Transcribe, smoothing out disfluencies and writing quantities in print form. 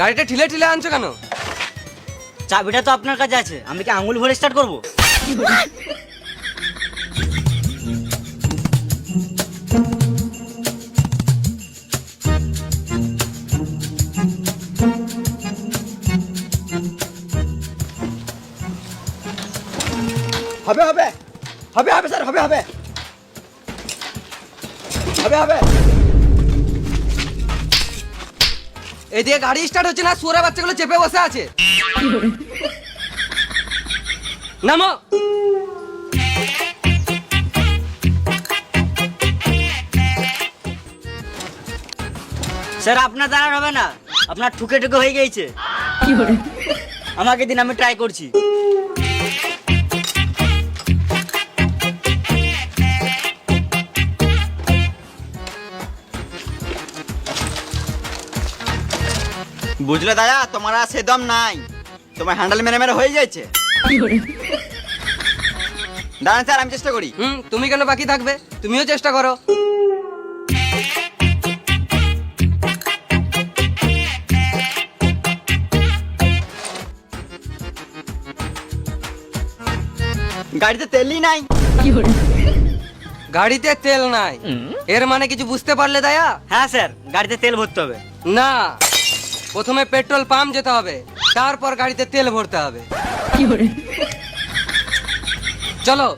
গাড়িটা ঠিলে ঠিলে আনছো কেন? চাবিটা তো আপনার কাছে আছে, আমি কি আঙুল ভরে স্টার্ট করবো? হবে হবে হবে হবে স্যার, হবে হবে হবে হবে। এদিকে গাড়ি স্টার্ট হচ্ছে না, শুয়োরের বাচ্চাগুলো চেপে বসে আছে। নামো। স্যার আপনার দাঁড়ান হবে না, আপনার ঠুকে ঠুকে হয়ে গেছে। আমাকে দিন, আমি ট্রাই করছি। বুঝলে দাদা, তোমার আর সে দম নাই, তোমার হ্যান্ডেল মেরে মেরে হয়ে যাচ্ছে। দাঁড়ান স্যার, আমি চেষ্টা করি। তুমি কেন বাকি থাকবে? তুমিও চেষ্টা করো। গাড়িতে তেলই নাই। গাড়িতে তেল নাই এর মানে কিছু বুঝতে পারলে দায়া? হ্যাঁ স্যার, গাড়িতে তেল ভরতে হবে। না, প্রথমে পেট্রোল পাম্প যেতে হবে, তারপর গাড়িতে তেল ভরতে হবে। চলো